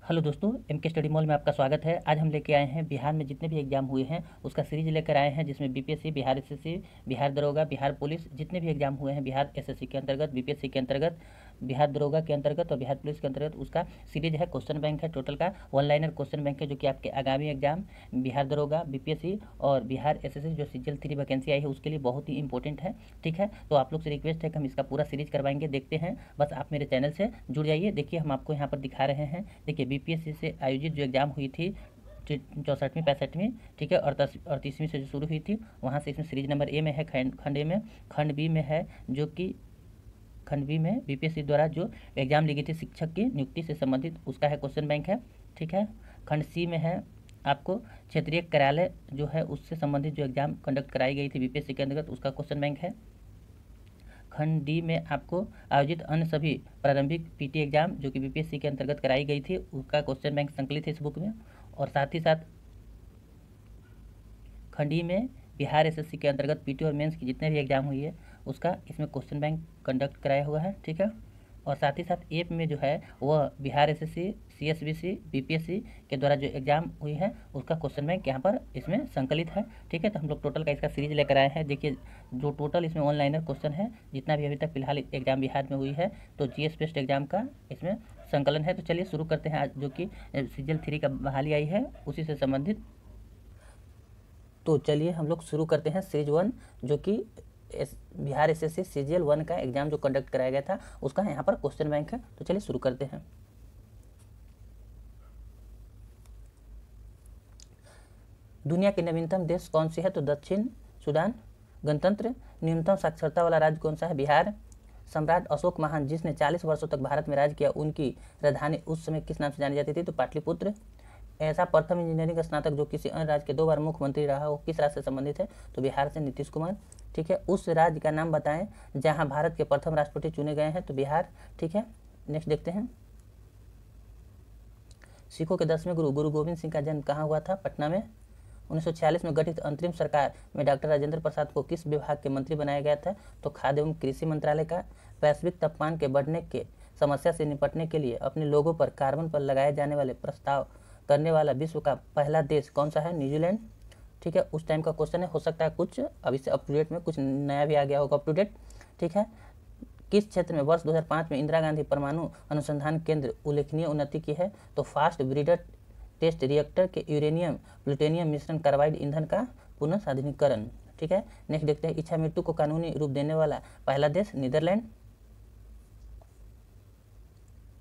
Hello दोस्तों, M के study mall में आपका स्वागत है। आज हम लेके आए हैं बिहार में जितने भी एग्जाम हुए हैं उसका सीरीज लेकर आए हैं, जिसमें बीपीएससी, बिहार एसएससी, बिहार दरोगा, बिहार पुलिस, जितने भी एग्जाम हुए हैं बिहार एसएससी के अंतर्गत, बीपीएससी के अंतर्गत, बिहार दरोगा के अंतर्गत और बिहार पुलिस के अंतर्गत, उसका सीरीज है। क्वेश्चन बैंक है टोटल का, वन लाइनर क्वेश्चन बैंक है, जो कि आपके आगामी एग्जाम बिहार दरोगा, बीपीएससी और बिहार एसएससी जो सीजीएल 3 वैकेंसी आई है उसके लिए बहुत ही इंपॉर्टेंट है। ठीक है, तो आप लोग से रिक्वेस्ट है कि हम इसका पूरा सीरीज करवाएंगे। देखते हैं, बस आप मेरे चैनल से जुड़ जाइए। देखिए, हम आपको यहाँ पर दिखा रहे हैं। देखिए, बीपीएससी से आयोजित जो एग्ज़ाम हुई थी 64वीं 65वीं, ठीक है, और 38वीं से जो शुरू हुई थी, वहाँ से इसमें सीरीज नंबर ए में है, खंड ए में। खंड बी में है, जो कि खंड बी में बीपीएससी द्वारा जो एग्जाम ली गई थी शिक्षक की नियुक्ति से संबंधित, उसका है क्वेश्चन बैंक है। ठीक है, खंड सी में है आपको क्षेत्रीय कार्यालय जो है उससे संबंधित जो एग्जाम कंडक्ट कराई गई थी बीपीएससी के अंतर्गत, उसका क्वेश्चन बैंक है। खंड डी में आपको आयोजित अन्य सभी प्रारंभिक पीटी एग्जाम जो कि बीपीएससी के अंतर्गत कराई गई थी उसका क्वेश्चन बैंक संकलित है इस बुक में। और साथ ही साथ खंड ई में बिहार एसएससी के अंतर्गत पीटी और मेंस की जितने भी एग्जाम हुई है उसका इसमें क्वेश्चन बैंक कंडक्ट कराया हुआ है। ठीक है, और साथ ही साथ एप में जो है वह बिहार एसएससी, सीएसबीसी, बीपीएससी के द्वारा जो एग्जाम हुई है उसका क्वेश्चन बैंक यहाँ पर इसमें संकलित है। ठीक है, तो हम लोग टोटल का इसका सीरीज लेकर आए हैं। देखिए, जो टोटल इसमें ऑनलाइनर क्वेश्चन है जितना भी अभी तक फिलहाल एग्जाम बिहार में हुई है, तो जीएस बेस्ड एग्जाम का इसमें संकलन है। तो चलिए शुरू करते हैं आज, जो कि सीजीएल 3 का बहाली आई है उसी से संबंधित। तो चलिए हम लोग शुरू करते हैं सीरीज 1, जो कि बिहार एसएससी सीजीएल 1 का एग्जाम जो कंडक्ट कराया गया था उसका यहाँ पर क्वेश्चन बैंक है। तो चलिए शुरू करते हैं। दुनिया के नवीनतम देश कौन सी है? तो दक्षिण सूडान। गणतंत्र न्यूनतम साक्षरता वाला राज्य कौन सा है? बिहार। सम्राट अशोक महान जिसने 40 वर्षों तक भारत में राज किया, उनकी राजधानी उस समय किस नाम से जानी जाती थी? तो पाटलिपुत्र। ऐसा प्रथम इंजीनियरिंग स्नातक जो किसी अन्य राज्य के 2 बार मुख्यमंत्री रहा हो, किस राज्य से संबंधित है? तो बिहार से नीतीश कुमार। ठीक है, उस राज्य का नाम बताएं जहां भारत के प्रथम राष्ट्रपति चुने गए हैं, तो बिहार। ठीक है, नेक्स्ट देखते हैं। सिखों के 10वें गुरु गुरु गोविंद सिंह का जन्म कहाँ हुआ था? पटना में। 1946 में गठित अंतरिम सरकार में डॉक्टर राजेंद्र प्रसाद को किस विभाग के मंत्री बनाया गया था? तो खाद्य एवं कृषि मंत्रालय का। वैश्विक तापमान के बढ़ने के समस्या से निपटने के लिए अपने लोगों पर कार्बन पर लगाए जाने वाले प्रस्ताव करने वाला विश्व का पहला देश कौन सा है? न्यूजीलैंड। ठीक है, उस टाइम का क्वेश्चन है, हो सकता है कुछ अभी से अप टू डेट में कुछ नया भी आ गया होगा अप टू डेट। ठीक है, किस क्षेत्र में वर्ष 2005 में इंदिरा गांधी परमाणु अनुसंधान केंद्र उल्लेखनीय उन्नति की है? तो फास्ट ब्रीडर टेस्ट रिएक्टर के यूरेनियम प्लूटोनियम मिश्रण कार्बाइड ईंधन का पुनः स्वाधीनीकरण। ठीक है, नेक्स्ट देखते हैं। इच्छा मृत्यु को कानूनी रूप देने वाला पहला देश? नीदरलैंड।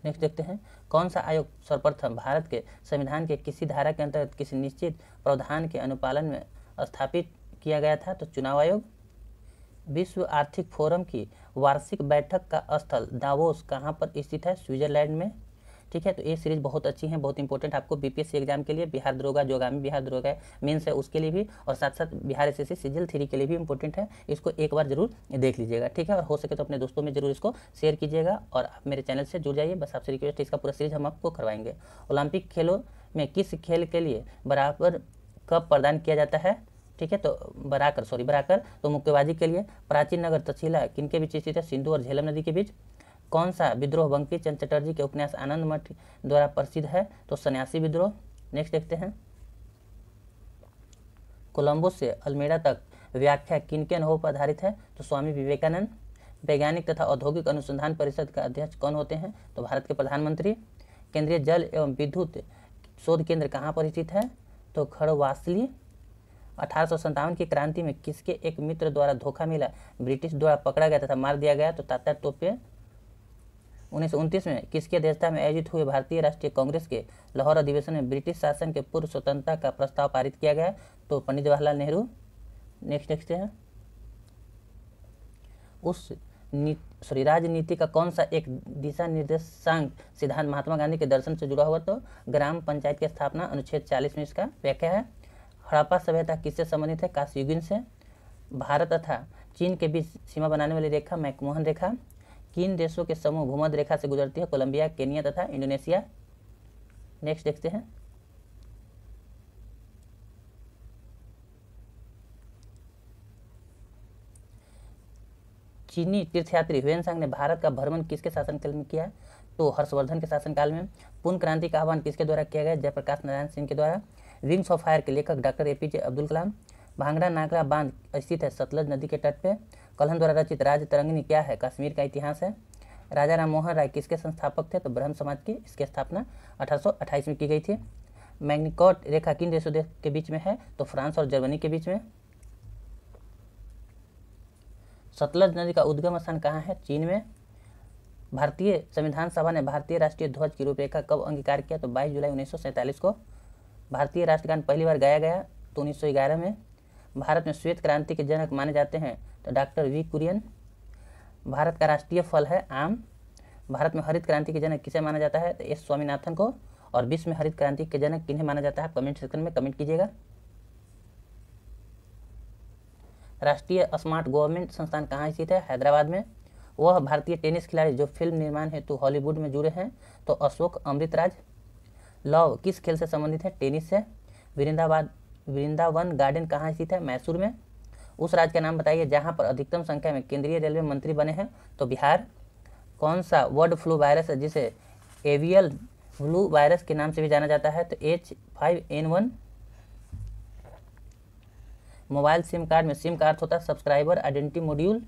नेक्स्ट देखते हैं। कौन सा आयोग सर्वप्रथम भारत के संविधान के किसी धारा के अंतर्गत किसी निश्चित प्रावधान के अनुपालन में स्थापित किया गया था? तो चुनाव आयोग। विश्व आर्थिक फोरम की वार्षिक बैठक का स्थल दावोस कहाँ पर स्थित है? स्विट्जरलैंड में। ठीक है, तो ये सीरीज बहुत अच्छी है, बहुत इंपॉर्टेंट आपको बीपीएससी एग्जाम के लिए, बिहार दरोगा जो आगामी बिहार दरोगा मेंस है उसके लिए भी, और साथ साथ बिहार एसएससी सीजीएल 3 के लिए भी इंपॉर्टेंट है। इसको एक बार जरूर देख लीजिएगा। ठीक है, और हो सके तो अपने दोस्तों में जरूर इसको शेयर कीजिएगा, और आप मेरे चैनल से जुड़ जाइए। बस आपसे रिक्वेस्ट है, इसका पूरा सीरीज हम आपको करवाएंगे। ओलंपिक खेलों में किस खेल के लिए बराबर कप प्रदान किया जाता है? ठीक है, तो बराकर तो मुक्केबाजी के लिए। प्राचीन नगर तक्षशिला किनके बीच स्थित है? सिंधु और झेलम नदी के बीच। कौन सा विद्रोह बंकिम चंद्र चटर्जी के उपन्यास आनंद मठ द्वारा प्रसिद्ध है? तो सन्यासी विद्रोह। नेक्स्ट देखते हैं। कोलंबो से अल्मेड़ा तक व्याख्या किनके अनुभव पर आधारित है? तो स्वामी विवेकानंद। वैज्ञानिक तथा औद्योगिक अनुसंधान परिषद का अध्यक्ष कौन होते हैं? तो भारत के प्रधानमंत्री। केंद्रीय जल एवं विद्युत शोध केंद्र कहाँ पर स्थित है? तो खड़वासली। 1857 की क्रांति में किसके एक मित्र द्वारा धोखा मिला, ब्रिटिश द्वारा पकड़ा गया तथा मार दिया गया? तो तात्या टोपे। 1929 में किसकी अध्यक्षता में आयोजित हुए भारतीय राष्ट्रीय कांग्रेस के लाहौर अधिवेशन में ब्रिटिश शासन के पूर्व स्वतंत्रता का प्रस्ताव पारित किया गया? तो पंडित जवाहरलाल नेहरू। नेक्स्ट देखते हैं। राजनीति का कौन सा एक दिशा निर्देशांक सिद्धांत महात्मा गांधी के दर्शन से जुड़ा हुआ? तो ग्राम पंचायत की स्थापना, अनुच्छेद 40 में इसका व्याख्या है। हड़प्पा सभ्यता किससे संबंधित है? कांस्ययुगीन से। भारत तथा चीन के बीच सीमा बनाने वाली रेखा मैकमोहन रेखा। किन देशों के समूह भूमध्य रेखा से गुजरती है? कोलंबिया, केनिया तथा इंडोनेशिया। नेक्स्ट देखते हैं। चीनी तीर्थयात्री ह्वेन सांग ने भारत का भ्रमण किसके शासनकाल में किया? तो हर्षवर्धन के शासनकाल में। पूर्ण क्रांति का आह्वान किसके द्वारा किया गया? जयप्रकाश नारायण सिंह के द्वारा। विंग्स ऑफ फायर के लेखक डॉक्टर APJ अब्दुल कलाम। भांगड़ा नागरा बांध स्थित है सतलज नदी के तट पे। कल्हण द्वारा रचित राज तरंगिणी क्या है? कश्मीर का इतिहास है। राजा राम मोहन राय किसके संस्थापक थे? तो ब्रह्म समाज की। इसकी स्थापना 1828 में की गई थी। मैग्नीकॉट रेखा किन देशों के बीच में है? तो फ्रांस और जर्मनी के बीच में। सतलज नदी का उद्गम स्थान कहाँ है? चीन में। भारतीय संविधान सभा ने भारतीय राष्ट्रीय ध्वज की रूपरेखा कब अंगीकार किया? तो 22 जुलाई 1947 को। भारतीय राष्ट्रगान पहली बार गाया गया तो 1911 में। भारत में श्वेत क्रांति के जनक माने जाते हैं तो डॉक्टर V कुरियन। भारत का राष्ट्रीय फल है आम। भारत में हरित क्रांति के जनक किसे माना जाता है? तो S स्वामीनाथन को। और विश्व में हरित क्रांति के जनक किन्हें माना जाता है? कमेंट सेक्शन में कमेंट कीजिएगा। राष्ट्रीय स्मार्ट गवर्नमेंट संस्थान कहाँ स्थित है? हैदराबाद में। वह भारतीय टेनिस खिलाड़ी जो फिल्म निर्माण हेतु हॉलीवुड में जुड़े हैं तो अशोक अमृतराज। लव किस खेल से संबंधित है? टेनिस से। वृंदावन गार्डन कहाँ स्थित है? मैसूर में। उस राज्य का नाम बताइए जहाँ पर अधिकतम संख्या में केंद्रीय रेलवे मंत्री बने हैं तो बिहार। कौन सा बर्ड फ्लू वायरस है जिसे एवियल फ्लू वायरस के नाम से भी जाना जाता है? तो H5N1। मोबाइल सिम कार्ड में सिम का अर्थ होता है सब्सक्राइबर आइडेंटिटी मॉड्यूल।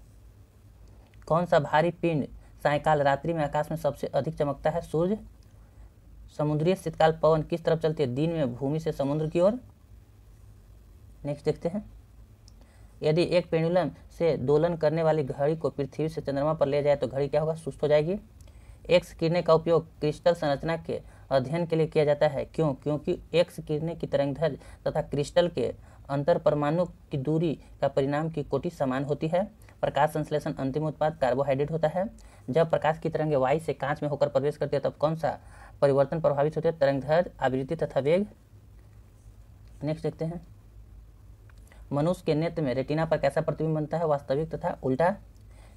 कौन सा भारी पिंड सायंकाल रात्रि में आकाश में सबसे अधिक चमकता है? सूर्य। समुद्रीय शीतकाल पवन किस तरफ चलती है? दिन में भूमि से समुद्र की ओर। नेक्स्ट देखते हैं। यदि एक पेंडुलम से दोलन करने वाली घड़ी को पृथ्वी से चंद्रमा पर ले जाए तो घड़ी क्या होगा? सुस्त हो जाएगी। एक्स किरणें का उपयोग क्रिस्टल संरचना के अध्ययन के लिए किया जाता है। क्यों? क्योंकि एक्स किरणें की तरंगदैर्घ्य तथा क्रिस्टल के अंतर परमाणु की दूरी का परिणाम की कोटि समान होती है। प्रकाश संश्लेषण अंतिम उत्पाद कार्बोहाइड्रेट होता है। जब प्रकाश की तरंगें वायु से कांच में होकर प्रवेश करती है तब कौन सा परिवर्तन प्रभावित होते हैं? तरंगदैर्घ्य, आवृत्ति तथा वेग। नेक्स्ट देखते हैं। मनुष्य के नेत्र में रेटिना पर कैसा प्रतिबिंब बनता है? वास्तविक तथा उल्टा।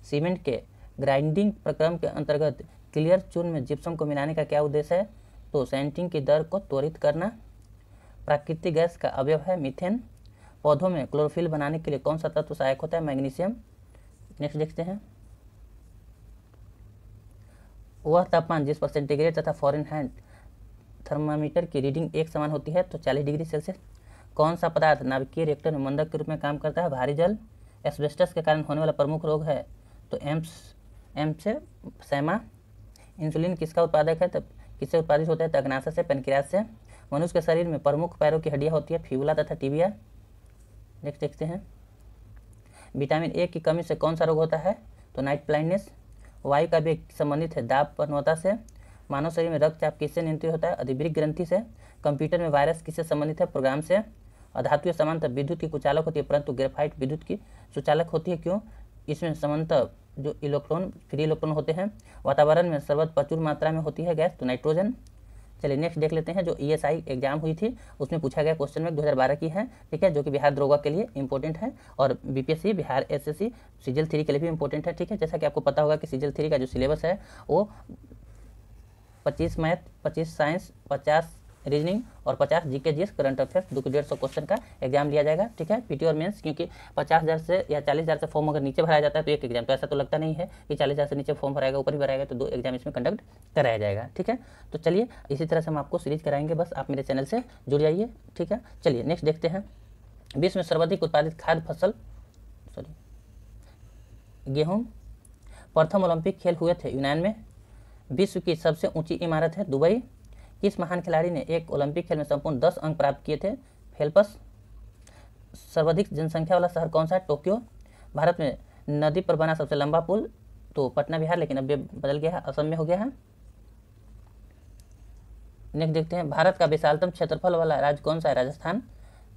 सीमेंट के ग्राइंडिंग प्रक्रम के अंतर्गत क्लियर चूर्ण में जिप्सम को मिलाने का क्या उद्देश्य है? तो सैंटिंग की दर को त्वरित करना। प्राकृतिक गैस का अवयव है मीथेन। पौधों में क्लोरोफिल बनाने के लिए कौन सा तत्व सहायक होता है? मैग्नीशियम। नेक्स्ट देखते हैं। वह तापमान जिस पर सेंटीग्रेड तथा फ़ारेनहाइट थर्मामीटर की रीडिंग एक समान होती है तो 40 डिग्री सेल्सियस। कौन सा पदार्थ नाभिकीय रिएक्टर में मंदक के रूप में काम करता है? भारी जल। एस्बेस्टस के कारण होने वाला प्रमुख रोग है तो एम्फीसेमा। इंसुलिन किसका उत्पादक है? तो किससे उत्पादित होता है? तो अग्नाशय से, पैनक्रियास से। मनुष्य के शरीर में प्रमुख पैरों की हड्डियां होती है फिबुला तथा टिबिया। नेक्स्ट देखते हैं। विटामिन A की कमी से कौन सा रोग होता है? तो नाइट ब्लाइंडनेस। वायु का वेग संबंधित है दाब प्रवणता से। मानव शरीर में रक्तचाप किससे नियंत्रित होता है? अधिवृक्क ग्रंथि से। कंप्यूटर में वायरस किससे संबंधित है? प्रोग्राम से। अधातुएं समानतः विद्युत की कुचालक होती है परंतु ग्रेफाइट विद्युत की सुचालक होती है। क्यों? इसमें समानतः जो इलेक्ट्रॉन फ्री इलेक्ट्रॉन होते हैं। वातावरण में सर्वत्र प्रचुर मात्रा में होती है गैस तो नाइट्रोजन। चलिए नेक्स्ट देख लेते हैं। जो ESI एग्जाम हुई थी उसमें पूछा गया क्वेश्चन में 2012 की है, ठीक है, जो कि बिहार दरोगा के लिए इंपॉर्टेंट है और BPSC बिहार SSC सीजल 3 के लिए भी इंपॉर्टेंट है, ठीक है। जैसा कि आपको पता होगा कि सीजल 3 का जो सिलेबस है वो 25 मैथ, 25 साइंस, 50 रीजनिंग और 50 GK GS current affairs 250 question का एग्जाम लिया जाएगा, ठीक है। PT और मेंस क्योंकि 50,000 से या 40,000 से फॉर्म अगर नीचे भराया जाता है तो एक एग्जाम, तो ऐसा तो लगता नहीं है कि 40,000 से नीचे फॉर्म भराएगा, ऊपर ही भराएगा, तो 2 एग्जाम इसमें कंडक्ट कराया जाएगा, ठीक है। तो चलिए इसी तरह से हम आपको सीरीज कराएंगे, बस आप मेरे चैनल से जुड़ जाइए, ठीक है। चलिए नेक्स्ट देखते हैं। विश्व में सर्वाधिक उत्पादित खाद्य फसल गेहूँ। प्रथम ओलंपिक खेल हुए थे यूनान में। विश्व की सबसे ऊंची इमारत है दुबई। किस महान खिलाड़ी ने एक ओलंपिक खेल में संपूर्ण 10 अंक प्राप्त किए थे? फेल्प्स। सर्वाधिक जनसंख्या वाला शहर कौन सा है? टोक्यो। भारत में नदी पर बना सबसे लंबा पुल तो पटना बिहार, लेकिन अब बदल गया है, असम में हो गया है। नेक्स्ट देखते हैं। भारत का विशालतम क्षेत्रफल वाला राज्य कौन सा है? राजस्थान।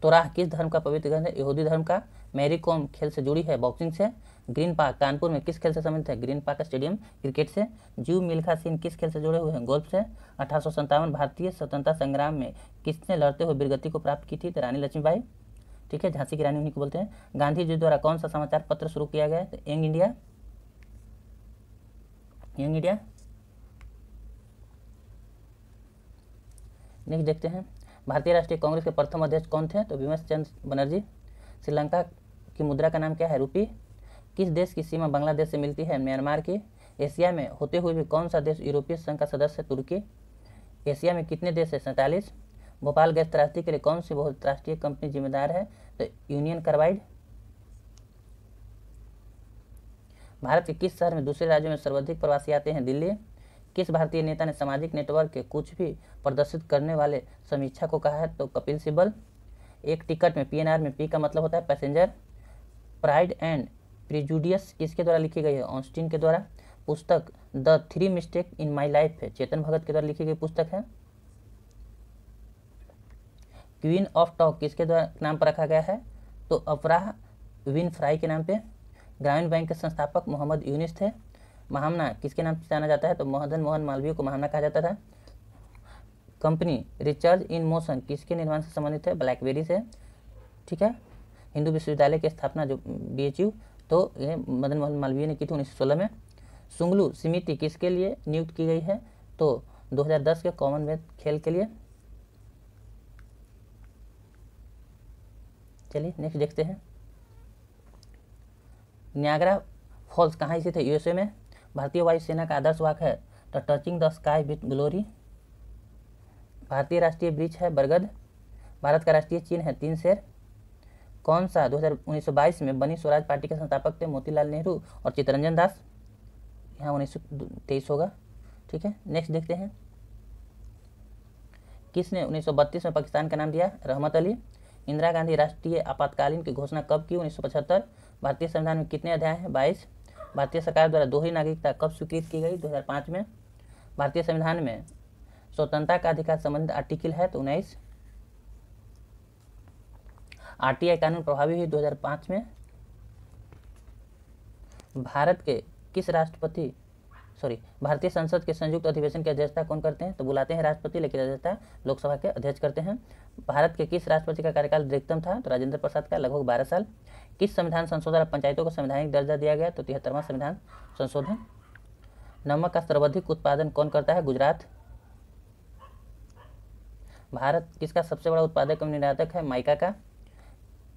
तोराह किस धर्म का पवित्र ग्रंथ है? यहूदी धर्म का। मैरी कॉम खेल से जुड़ी है बॉक्सिंग से। ग्रीन पार्क कानपुर में किस खेल से संबंधित है? ग्रीन पार्क स्टेडियम क्रिकेट से। जीव मिल्खा सिंह किस खेल से जुड़े हुए हैं? गोल्फ से। 1857 भारतीय स्वतंत्रता संग्राम में किसने लड़ते हुए वीरगति को प्राप्त की थी? तो रानी लक्ष्मीबाई, ठीक है, झांसी की रानी उन्हीं को बोलते हैं। गांधी जी द्वारा कौन सा समाचार पत्र शुरू किया गया है? तो young India. Young India. Next देखते हैं। भारतीय राष्ट्रीय कांग्रेस के प्रथम अध्यक्ष कौन थे? तो विमल चंद्र बनर्जी। श्रीलंका की मुद्रा का नाम क्या है? रूपी। किस देश की सीमा बांग्लादेश से मिलती है? म्यांमार की। एशिया में होते हुए भी कौन सा देश यूरोपीय संघ का सदस्य है? तुर्की। एशिया में कितने देश है? 47। भोपाल गैस त्रासदी के लिए कौन सी बहुराष्ट्रीय कंपनी जिम्मेदार है? तो यूनियन कार्बाइड। भारत के किस शहर में दूसरे राज्यों में सर्वाधिक प्रवासी आते हैं? दिल्ली। किस भारतीय नेता ने सामाजिक नेटवर्क के कुछ भी प्रदर्शित करने वाले समीक्षा को कहा है? तो कपिल सिब्बल। एक टिकट में पीएनआर में पी का मतलब होता है पैसेंजर। प्राइड एंड प्रिजुडियस किसके द्वारा लिखी गई है? ऑस्टिन के द्वारा। पुस्तक the 3 mistake in my life है चेतन भगत के द्वारा लिखी गई पुस्तक है। क्वीन ऑफ टॉक किसके द्वारा नाम पर रखा गया है? तो अफराह विनफ्राई के नाम पे। ग्रामीण बैंक के संस्थापक मोहम्मद यूनिस थे। महामना किसके नाम से जाना जाता है? तो मदन मोहन मालवीय को महामना कहा जाता था। कंपनी रिचर्ज इन मोशन किसके निर्माण से संबंधित है? ब्लैकबेरी से। ठीक है। हिंदू विश्वविद्यालय की स्थापना जो BHU तो ये मदन मोहन मालवीय ने की थी 1916 में। सुंगलू समिति किसके लिए नियुक्त की गई है? तो 2010 के कॉमनवेल्थ खेल के लिए। चलिए नेक्स्ट देखते हैं। नियाग्रा फॉल्स कहाँ स्थित है? USA में। भारतीय वायुसेना का आदर्श वाक्य है the touching the sky with glory. भारतीय राष्ट्रीय वृक्ष है बरगद। भारत का राष्ट्रीय चिन्ह है 3 शेर। कौन सा 1922 में बनी स्वराज पार्टी के संस्थापक थे? मोतीलाल नेहरू और चित्तरंजन दास। यहाँ 1923 होगा। ठीक है। नेक्स्ट देखते हैं। किसने 1932 में पाकिस्तान का नाम दिया? रहमत अली। इंदिरा गांधी राष्ट्रीय आपातकालीन की घोषणा कब की? 1975। भारतीय संविधान में कितने अध्याय हैं? 22। भारतीय सरकार द्वारा दोहरी नागरिकता कब स्वीकृत की गई? 2005 में। भारतीय संविधान में स्वतंत्रता का अधिकार संबंधित आर्टिकल है तो 19। RTI कानून प्रभावी हुई 2005 में। भारतीय संसद के संयुक्त अधिवेशन की अध्यक्षता कौन करते हैं? तो बुलाते हैं राष्ट्रपति, लेकिन अध्यक्षता लोकसभा के अध्यक्ष करते हैं। भारत के किस राष्ट्रपति का कार्यकाल अधिकतम था? तो राजेंद्र प्रसाद का, लगभग 12 साल। किस संविधान संशोधन द्वारा पंचायतों को संवैधानिक दर्जा दिया गया? तो 73वां संविधान संशोधन। नमक का सर्वाधिक उत्पादन कौन करता है? गुजरात। भारत किसका सबसे बड़ा उत्पादक एवं निर्यातक है? माइका का।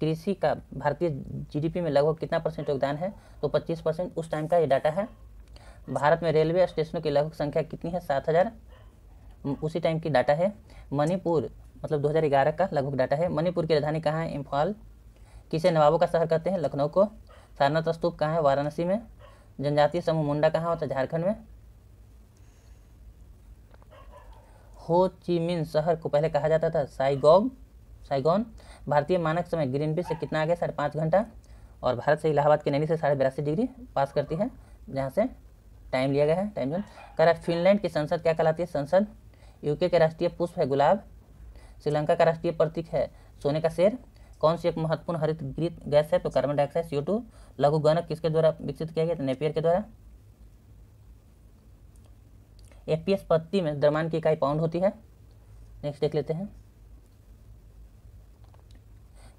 कृषि का भारतीय GDP में लगभग कितना % योगदान है? तो 25%। उस टाइम का ये डाटा है। भारत में रेलवे स्टेशनों की लगभग संख्या कितनी है? 7000। उसी टाइम की डाटा है। मणिपुर मतलब 2011 का लगभग डाटा है। मणिपुर की राजधानी कहाँ है? इम्फाल। किसे नवाबों का शहर कहते हैं? लखनऊ को। सारनाथ स्तूप कहाँ है? वाराणसी में। जनजातीय समूह मुंडा कहाँ होता है? झारखंड में। हो ची मिन शहर को पहले कहा जाता था साइगोन। भारतीय मानक समय ग्रीनविच से कितना आगे? 5.5 घंटा। और भारत से इलाहाबाद की नैनी से 82.5 डिग्री पास करती है, जहाँ से टाइम लिया गया है, टाइम जोन। कह रहा है फिनलैंड की संसद क्या कहलाती है? संसद। यूके के राष्ट्रीय पुष्प है गुलाब। श्रीलंका का राष्ट्रीय प्रतीक है सोने का शेर। कौन सी एक महत्वपूर्ण हरित गैस है? तो कार्बन डाइऑक्साइड CO2। लघु गणक किसके द्वारा विकसित किया गया? तो नेपियर के द्वारा। FPS पत्ती में द्रव्यमान की इकाई पाउंड होती है। नेक्स्ट देख लेते हैं।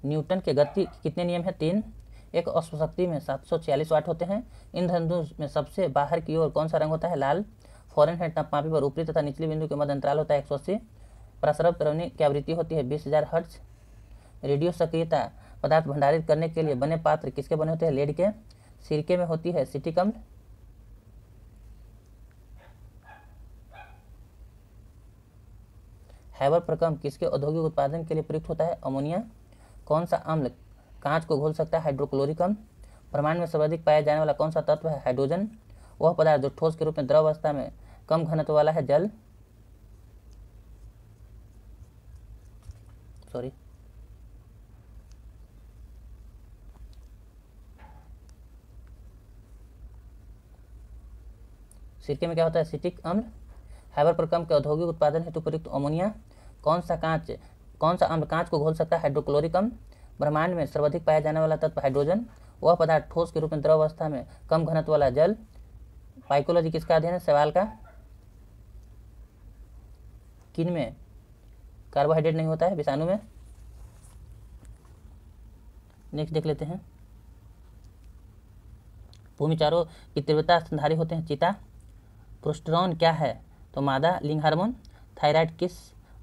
न्यूटन के गति कितने नियम है? 3। एक अश्वशक्ति में 746 वाट होते हैं। इंद्रधनुष में सबसे बाहर की ओर कौन सा रंग होता है? लाल। फॉरेनहाइट तापमापी पर ऊपरी तथा निचले बिंदु के मध्य अंतराल होता है 180। प्रसरव तरंगनी की आवृत्ति होती है 20,000 हर्ट्ज। रेडियो सक्रियता पदार्थ भंडारित करने के लिए बने पात्र किसके बने होते हैं? लेड के। सिरके में होती है सिट्रिक अम्ल। हैबर प्रकम्प किसके औद्योगिक उत्पादन के लिए प्रयुक्त होता है? अमोनिया। कौन सा अम्ल कांच को घोल सकता है? हाइड्रोक्लोरिक अम्ल। ब्रह्मांड में सर्वाधिक पाया जाने वाला कौन सा तत्व है? हाइड्रोजन। वह पदार्थ जो ठोस के रूप में द्रव अवस्था में कम घनत्व वाला है? जल। सिरके में क्या होता है? सिट्रिक अम्ल। हैबर प्रकम्प के औद्योगिक उत्पादन हेतु प्रयुक्त अमोनिया। कौन सा अम्ल कांच को घोल सकता है? हाइड्रोक्लोरिक अम्ल। ब्रह्मांड में सर्वाधिक पाया जाने वाला तत्व हाइड्रोजन। वह पदार्थ ठोस के रूप में द्रव अवस्था में कम घनत्व वाला जल। पाइकोलॉजी किसका अध्ययन है? सवाल का। किन में कार्बोहाइड्रेट नहीं होता है? विषाणु में। नेक्स्ट देख लेते हैं। भूमिचारों की तीव्रता स्तनधारी होते हैं? चीता। प्रोस्टेरोन क्या है? तो मादा लिंग हार्मोन। थायराइड किस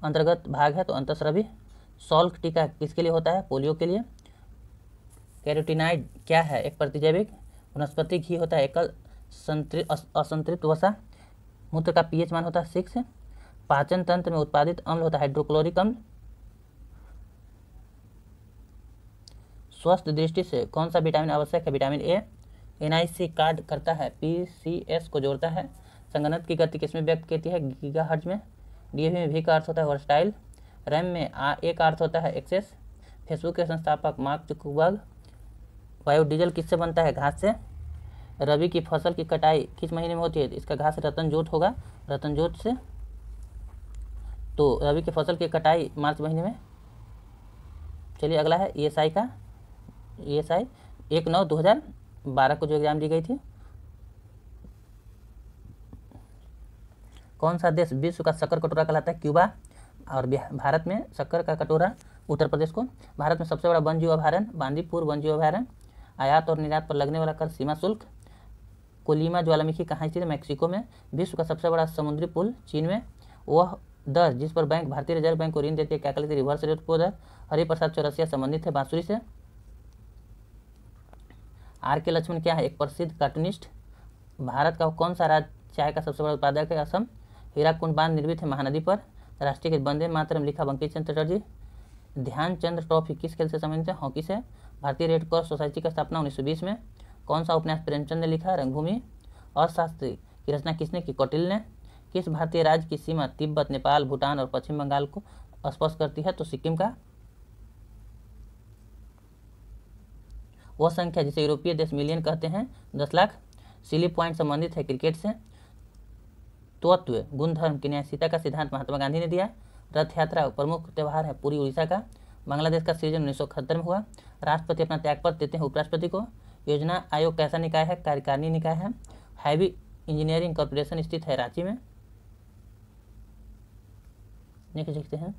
अंतर्गत भाग है? तो अंतःस्रावी। सॉल्क टीका किसके लिए होता है? पोलियो के लिए। कैरोटीनाइड क्या है? एक प्रतिजैविक। वनस्पति घी होता है एकल असंतृप्त वसा। मूत्र का पीएच मान होता है 6। पाचन तंत्र में उत्पादित अम्ल होता है हाइड्रोक्लोरिक अम्ल। स्वस्थ दृष्टि से कौन सा विटामिन आवश्यक है? Vitamin A. एनआईसी कार्ड करता है पीसीएस को जोड़ता है। संगणक की गति किसमें व्यक्त करती है? गीगाहर्ट्ज में। डीएवी में वी का अर्थ होता है वर्सटाइल। रैम में ए का अर्थ होता है एक्सेस। फेसबुक के संस्थापक मार्क जुकरबर्ग। बायोडीजल किससे बनता है? घास से। रबी की फसल की कटाई किस महीने में होती है? इसका घास रतनजोत होगा, रतनजोत से। तो रबी की फसल की कटाई मार्च महीने में। चलिए अगला है ईएसआई का। ईएसआई 1/9/2012 को जो एग्जाम दी गई थी। कौन सा देश विश्व का शक्कर कटोरा कहलाता है? क्यूबा। और भारत में शक्कर का कटोरा उत्तर प्रदेश को। भारत में सबसे बड़ा वन्यजीव अभयारण्य बांदीपुर वन्यजीव अभयारण्य। आयात और निर्यात पर लगने वाला कर सीमा शुल्क। कोलिमा ज्वालामुखी कहाँ स्थित है? मैक्सिको में। विश्व का सबसे बड़ा समुद्री पुल चीन में। वह दर जिस पर बैंक भारतीय रिजर्व बैंक को ऋण देती है क्या कहलाती है? रिवर्स रेपो दर। हरिप्रसाद चौरसिया संबंधित है बांसुरी से। आर के लक्ष्मण क्या है? एक प्रसिद्ध कार्टूनिस्ट। भारत का कौन सा राज्य चाय का सबसे बड़ा उत्पादक है? असम। हीराकुंड बांध निर्मित है महानदी पर। राष्ट्रीय गीत वंदे मातरम लिखा बंकिम चंद्र चटर्जी। ध्यानचंद्र ट्रॉफी किस खेल से संबंधित है? हॉकी से। भारतीय रेड क्रॉस सोसाइटी की स्थापना 1920 में। कौन सा उपन्यास प्रेमचंद ने लिखा? रंगभूमि। अर्थशास्त्र की रचना किसने की? कौटिल्य ने। किस भारतीय राज्य की सीमा तिब्बत, नेपाल, भूटान और पश्चिम बंगाल को स्पर्श करती है? तो सिक्किम का। वह संख्या जिसे यूरोपीय देश मिलियन कहते हैं 10 लाख। सिली पॉइंट संबंधित है क्रिकेट से। तत्व गुणधर्म की न्यायशीलता का सिद्धांत महात्मा गांधी ने दिया। रथ यात्रा प्रमुख त्यौहार है पूरी उड़ीसा का। बांग्लादेश का सृजन 1971 में हुआ। राष्ट्रपति अपना त्यागपत्र देते हैं उपराष्ट्रपति को। योजना आयोग कैसा निकाय है? कार्यकारिणी निकाय है। हैवी इंजीनियरिंग कॉर्पोरेशन स्थित है रांची में। नेक्स्ट देखते हैं।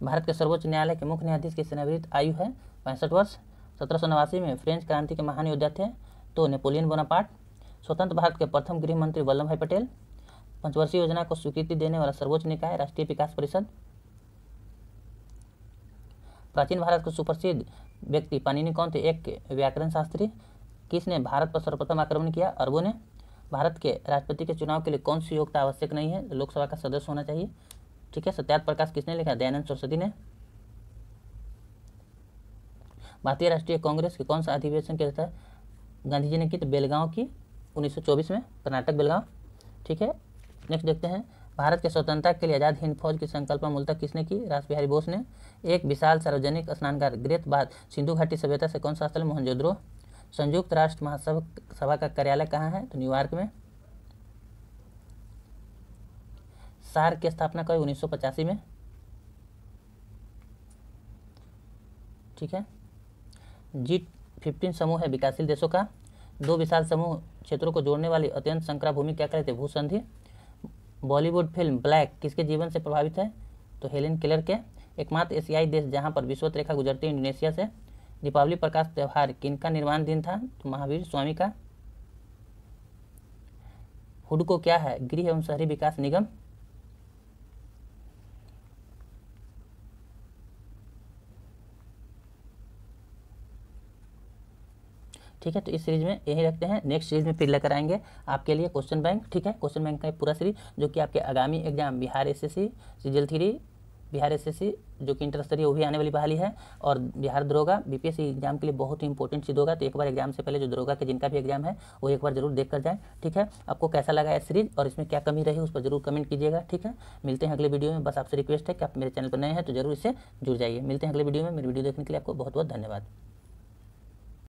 भारत के सर्वोच्च न्यायालय के मुख्य न्यायाधीश की सेवानिवृत्त आयु है 65 वर्ष। 1789 में फ्रेंच क्रांति के महान योद्धा थे तो नेपोलियन बोनापार्ट। स्वतंत्र भारत के प्रथम गृह मंत्री वल्लभ भाई पटेल। पंचवर्षीय योजना को स्वीकृति देने वाला सर्वोच्च निकाय राष्ट्रीय विकास परिषद। प्राचीन भारत के सुप्रसिद्ध व्यक्ति पाणिनि कौन थे? एक व्याकरण शास्त्री। किसने भारत पर सर्वप्रथम आक्रमण किया? अरबों ने। भारत के राष्ट्रपति के चुनाव के लिए कौन सी योग्यता आवश्यक नहीं है? लोकसभा का सदस्य होना चाहिए। ठीक है। सत्यार्थ प्रकाश किसने लिखा? दयानंद सरस्वती ने। भारतीय राष्ट्रीय कांग्रेस के कौन सा अधिवेशन के तहत गांधी जी ने की? तो बेलगांव की 1924 में, कर्नाटक बेलगांव। ठीक है। नेक्स्ट देखते हैं। भारत के स्वतंत्रता के लिए आजाद हिंद फौज की संकल्पना मूलतः किसने की? रास बिहारी बोस ने। एक विशाल सार्वजनिक स्नानघर ग्रेट बाथ सिंधु घाटी सभ्यता से कौन सा स्थल? मोहनजोदड़ो। संयुक्त राष्ट्र महासभा का कार्यालय कहाँ है? तो न्यूयॉर्क में। सार्क की स्थापना कब? 1985 में। ठीक है। G15 समूह है विकासशील देशों का। दो विशाल समूह क्षेत्रों को जोड़ने वाली अत्यंत संकरा भूमि क्या कहते हैं? भूसंधि। बॉलीवुड फिल्म ब्लैक किसके जीवन से प्रभावित है? तो हेलेन केलर के। एकमात्र एशियाई देश जहां पर विषुवत रेखा गुजरती है इंडोनेशिया से। दीपावली प्रकाश त्यौहार किनका निर्माण दिन था? तो महावीर स्वामी का। हुडको क्या है? गृह एवं शहरी विकास निगम। ठीक है। तो इस सीरीज में यही रखते हैं। नेक्स्ट सीरीज में फिर लेकर आएंगे आपके लिए क्वेश्चन बैंक। ठीक है। क्वेश्चन बैंक का पूरा सीरीज जो कि आपके आगामी exam Bihar SSC CGL 3, Bihar SSC जो कि इंटर स्तरीय वो भी आने वाली बहाली है, और बिहार दरोगा बीपीएससी एग्जाम के लिए बहुत ही इंपॉर्टेंट चीज होगा। तो एक बार एग्जाम से पहले जो दरोगा के जिनका भी एग्जाम है वो एक बार जरूर देख कर जाए। ठीक है। आपको कैसा लगा ये सीरीज और इसमें क्या कमी रही उस पर जरूर कमेंट कीजिएगा। ठीक है। मिलते हैं अगले वीडियो में। बस आपसे रिक्वेस्ट है कि आप मेरे चैनल पर नए हैं तो जरूर इससे जुड़ जाइए। मिलते हैं अगले वीडियो में। मेरी वीडियो देखने के लिए आपको बहुत बहुत धन्यवाद।